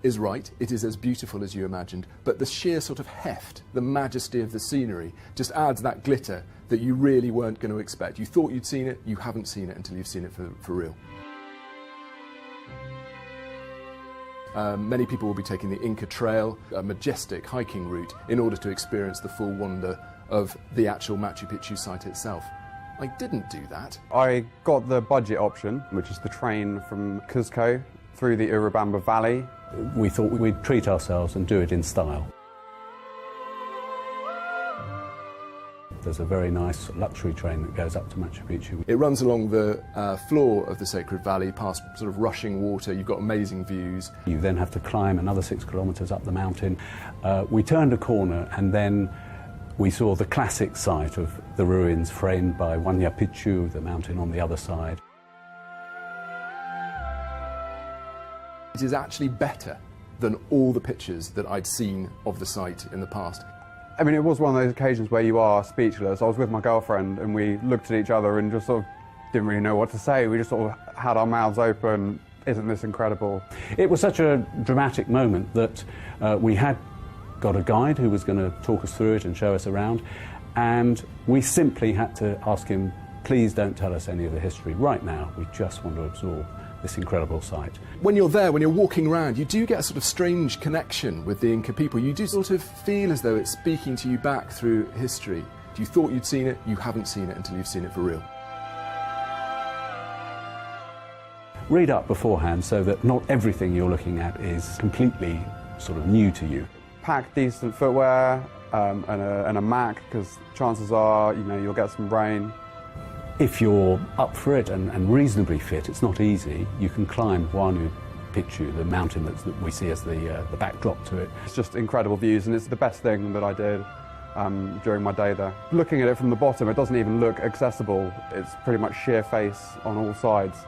Is right, it is as beautiful as you imagined, but the sheer sort of heft, the majesty of the scenery just adds that glitter that you really weren't going to expect. You thought you'd seen it, you haven't seen it until you've seen it for real. Many people will be taking the Inca Trail, a majestic hiking route, in order to experience the full wonder of the actual Machu Picchu site itself. I didn't do that. I got the budget option, which is the train from Cuzco through the Urubamba Valley. We thought we'd treat ourselves and do it in style. There's a very nice luxury train that goes up to Machu Picchu. It runs along the floor of the Sacred Valley, past sort of rushing water. You've got amazing views. You then have to climb another 6 kilometres up the mountain. We turned a corner and then we saw the classic site of the ruins framed by Machu Picchu, the mountain on the other side. It is actually better than all the pictures that I'd seen of the site in the past. I mean, it was one of those occasions where you are speechless. I was with my girlfriend and we looked at each other and just sort of didn't really know what to say. We just sort of had our mouths open. Isn't this incredible? It was such a dramatic moment that we had got a guide who was going to talk us through it and show us around, and we simply had to ask him, please don't tell us any of the history right now. We just want to absorb this incredible site. When you're there, when you're walking around, you do get a sort of strange connection with the Inca people. You do sort of feel as though it's speaking to you back through history. You thought you'd seen it, you haven't seen it until you've seen it for real. Read up beforehand so that not everything you're looking at is completely sort of new to you. Pack decent footwear and a Mac, because chances are, you know, you'll get some rain. If you're up for it and reasonably fit, it's not easy. You can climb Machu Picchu, the mountain that we see as the backdrop to it. It's just incredible views, and it's the best thing that I did during my day there. Looking at it from the bottom, it doesn't even look accessible. It's pretty much sheer face on all sides.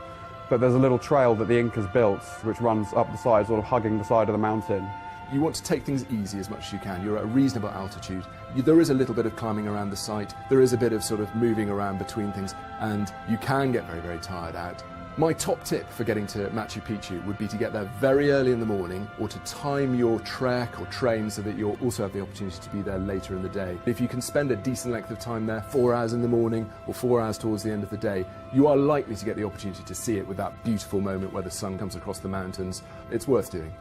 But there's a little trail that the Incas built, which runs up the side, sort of hugging the side of the mountain. You want to take things easy as much as you can. You're at a reasonable altitude. There is a little bit of climbing around the site. There is a bit of sort of moving around between things, and you can get very, very tired out. My top tip for getting to Machu Picchu would be to get there very early in the morning, or to time your trek or train so that you'll also have the opportunity to be there later in the day. If you can spend a decent length of time there, 4 hours in the morning or 4 hours towards the end of the day, you are likely to get the opportunity to see it with that beautiful moment where the sun comes across the mountains. It's worth doing.